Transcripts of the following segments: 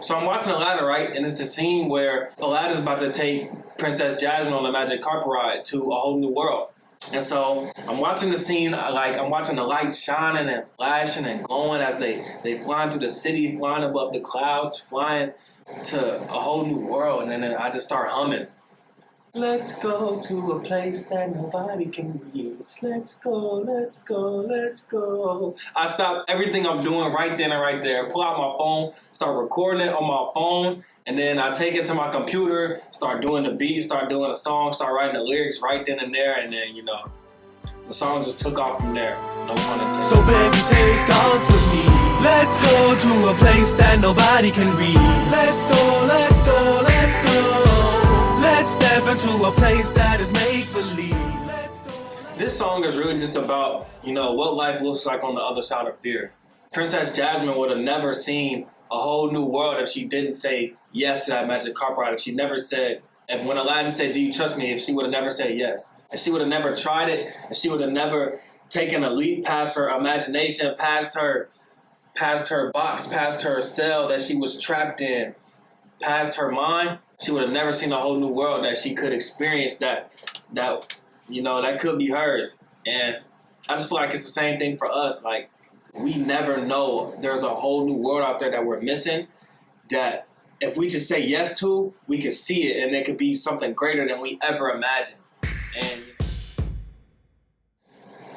So I'm watching Aladdin, right? And it's the scene where Aladdin's about to take Princess Jasmine on the magic carpet ride to a whole new world. And so I'm watching the scene, like I'm watching the lights shining and flashing and glowing as they flying through the city, flying above the clouds, flying to a whole new world. And then I just start humming. Let's go to a place that nobody can reach. Let's go, let's go, let's go. I stop everything I'm doing right then and right there. Pull out my phone, start recording it on my phone, and then I take it to my computer, start doing the beat, start doing a song, start writing the lyrics right then and there, and then, you know, the song just took off from there. No pun intended. So baby, take off with me. Let's go to a place that nobody can reach. Let's go, let's go, let's go. Let's step into a place that is make-believe. This song is really just about, you know, what life looks like on the other side of fear. Princess Jasmine would have never seen a whole new world if she didn't say yes to that magic carpet ride. If she never said, if when Aladdin said, do you trust me? If she would have never said yes. If she would have never tried it, if she would have never taken a leap past her imagination, past her box, past her cell that she was trapped in, past her mind, she would have never seen a whole new world that she could experience that you know, that could be hers. And I just feel like it's the same thing for us. Like, we never know there's a whole new world out there that we're missing, that if we just say yes to, we could see it, and it could be something greater than we ever imagined. And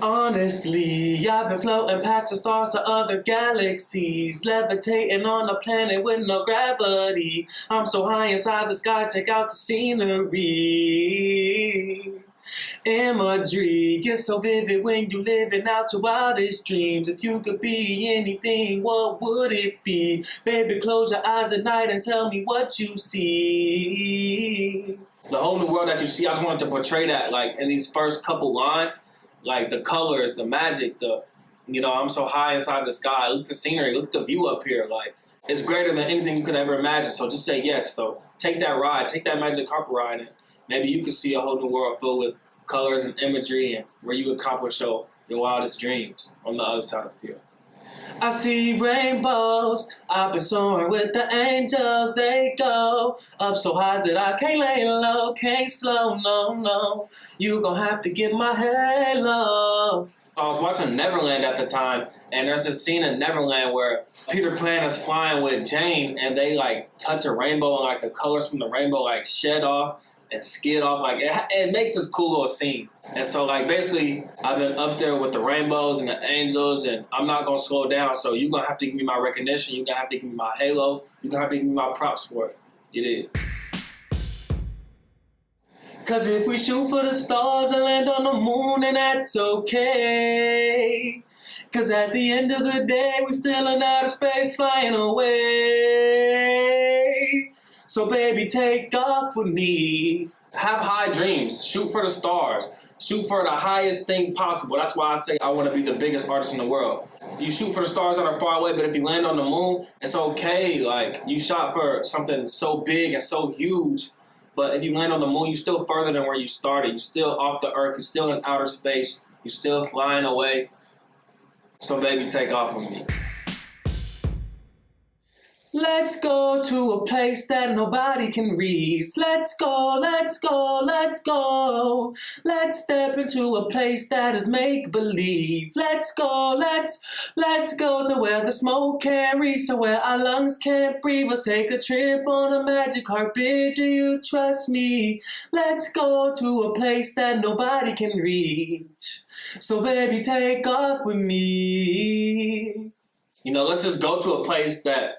honestly, I've been floating past the stars to other galaxies, levitating on a planet with no gravity. I'm so high inside the sky, check out the scenery. Imagery gets so vivid when you living out your wildest dreams. If you could be anything, what would it be? Baby, close your eyes at night and tell me what you see. The whole new world that you see, I just wanted to portray that, like, in these first couple lines. Like the colors, the magic, you know, I'm so high inside the sky. Look at the scenery, look at the view up here. Like, it's greater than anything you could ever imagine. So just say yes. So take that ride, take that magic carpet ride, and maybe you could see a whole new world filled with colors and imagery, and where you accomplish your wildest dreams on the other side of fear. I see rainbows, I've been soaring with the angels. They go up so high that I can't lay low, can't slow, no, no. You gon' have to get my halo. I was watching Neverland at the time, and there's a scene in Neverland where Peter Pan is flying with Jane, and they like touch a rainbow, and like the colors from the rainbow like shed off and skid off. Like it makes this cool little scene. And so, like, basically, I've been up there with the rainbows and the angels, and I'm not going to slow down. So you're going to have to give me my recognition. You're going to have to give me my halo. You're going to have to give me my props for it. You did. Cause if we shoot for the stars and land on the moon, then that's okay. Cause at the end of the day, we still in outer space flying away. So baby, take off with me. Have high dreams. Shoot for the stars. Shoot for the highest thing possible. That's why I say I want to be the biggest artist in the world. You shoot for the stars that are far away, but if you land on the moon, it's okay. Like, you shot for something so big and so huge, but if you land on the moon, you're still further than where you started. You're still off the earth. You're still in outer space. You're still flying away. So baby, take off with me. Let's go to a place that nobody can reach. Let's go, let's go, let's go. Let's step into a place that is make-believe. Let's go, let's go to where the smoke can't reach, to where our lungs can't breathe. Let's take a trip on a magic carpet. Do you trust me? Let's go to a place that nobody can reach. So baby, take off with me. You know, let's just go to a place that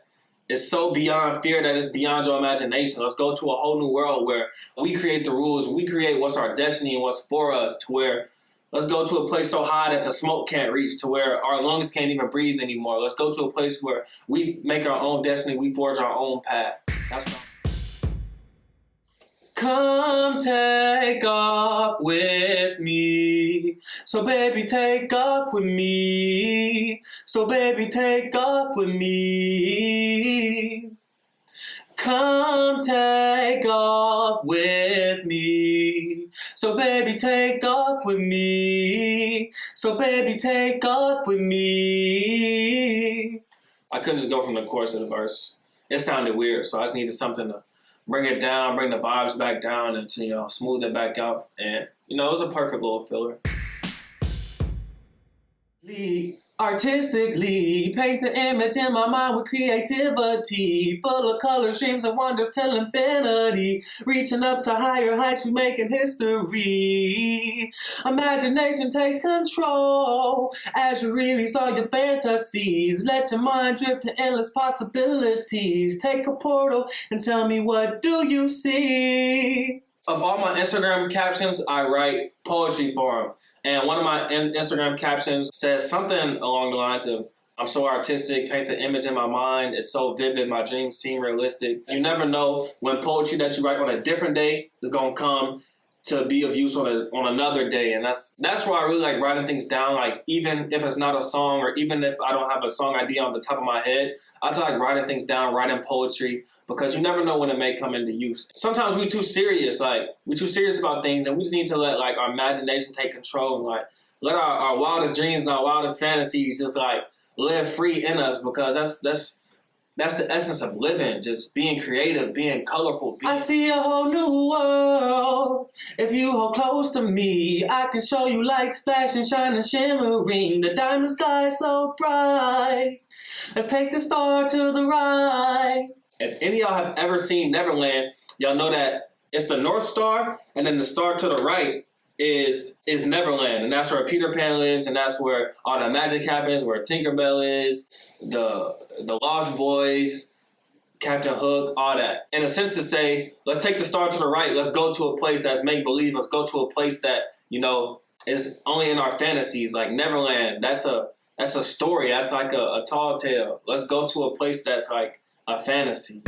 is so beyond fear that it's beyond your imagination. Let's go to a whole new world where we create the rules, we create what's our destiny and what's for us, to where let's go to a place so high that the smoke can't reach, to where our lungs can't even breathe anymore. Let's go to a place where we make our own destiny, we forge our own path. That's what Come take off with me. So baby, take off with me. So baby, take off with me. Come take off with me. So baby, take off with me. So baby, take off with me. I couldn't just go from the chorus to the verse. it sounded weird. So I just needed something to bring it down, bring the vibes back down, and to, you know, smooth it back out. And, you know, it was a perfect little filler. Artistically, paint the image in my mind with creativity, full of colors, dreams, and wonders till infinity, reaching up to higher heights, we making history. Imagination takes control as you release all your fantasies. Let your mind drift to endless possibilities. Take a portal and tell me, what do you see? Of all my Instagram captions, I write poetry for them. And one of my Instagram captions says something along the lines of, I'm so artistic, paint the image in my mind, it's so vivid, my dreams seem realistic. You never know when poetry that you write on a different day is going to come to be of use on another day. And that's why I really like writing things down. Like, even if it's not a song, or even if I don't have a song idea on the top of my head, I just like writing things down, writing poetry, because you never know when it may come into use. Sometimes we're too serious, about things, and we just need to let like our imagination take control, and like let our wildest dreams and our wildest fantasies just like live free in us, because that's the essence of living, just being creative, being colorful. I see a whole new world. If you hold close to me, I can show you lights flashing, shining, shimmering. The diamond sky so bright. Let's take the star to the right. If any of y'all have ever seen Neverland, y'all know that it's the North Star, and then the star to the right is Neverland, and that's where Peter Pan lives, and that's where all the magic happens, where Tinkerbell is, the Lost Boys, Captain Hook, all that. In a sense to say, let's take the star to the right, let's go to a place that's make-believe, let's go to a place that, you know, is only in our fantasies. Like Neverland, that's a story, that's like a tall tale. Let's go to a place that's like a fantasy.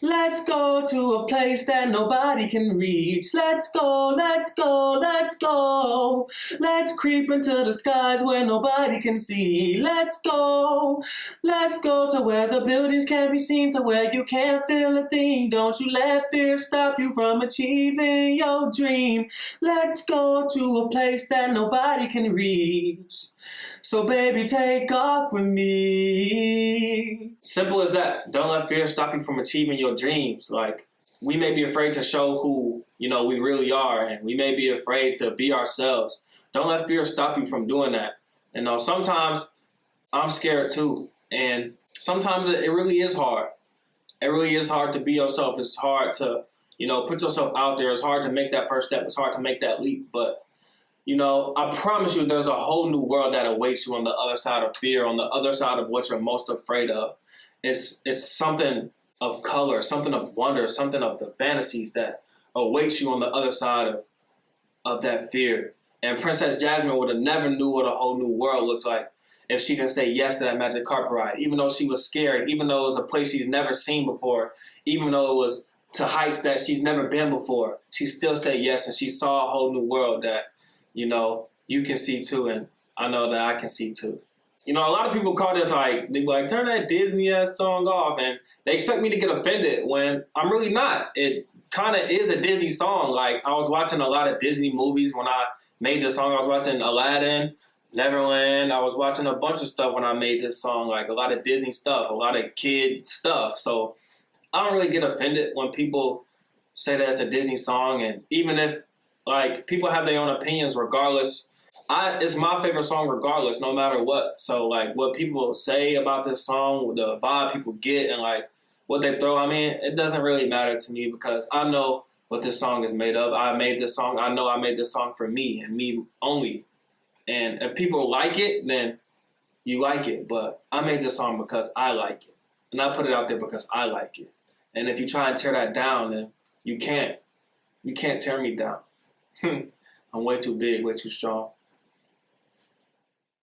Let's go to a place that nobody can reach. Let's go, let's go, let's go. Let's creep into the skies where nobody can see. Let's go to where the buildings can't be seen, to where you can't feel a thing. Don't you let fear stop you from achieving your dream. Let's go to a place that nobody can reach. So baby, take off with me. Simple as that. Don't let fear stop you from achieving your dreams. Like, we may be afraid to show who, you know, we really are, and we may be afraid to be ourselves. Don't let fear stop you from doing that. You know, sometimes I'm scared too, and sometimes it really is hard. It really is hard to be yourself. It's hard to, you know, put yourself out there. It's hard to make that first step. It's hard to make that leap, but you know, I promise you there's a whole new world that awaits you on the other side of fear, on the other side of what you're most afraid of. It's something of color, something of wonder, something of the fantasies that awaits you on the other side of that fear. And Princess Jasmine would have never knew what a whole new world looked like if she can say yes to that magic carpet ride, even though she was scared, even though it was a place she's never seen before, even though it was to heights that she's never been before. She still said yes, and she saw a whole new world that, you know, you can see too, and I know that I can see too. You know, a lot of people call this like, they be like, turn that Disney-ass song off, and they expect me to get offended when I'm really not. It kind of is a Disney song. Like, I was watching a lot of Disney movies when I made this song. I was watching Aladdin, Neverland. I was watching a bunch of stuff when I made this song, like a lot of Disney stuff, a lot of kid stuff. So I don't really get offended when people say that it's a Disney song, and even if like, people have their own opinions regardless. It's my favorite song regardless, no matter what. So, like, what people say about this song, the vibe people get, and, like, what they throw, I mean, it doesn't really matter to me, because I know what this song is made of. I made this song. I know I made this song for me and me only. And if people like it, then you like it. But I made this song because I like it. And I put it out there because I like it. And if you try and tear that down, then you can't. You can't tear me down. I'm way too big, way too strong.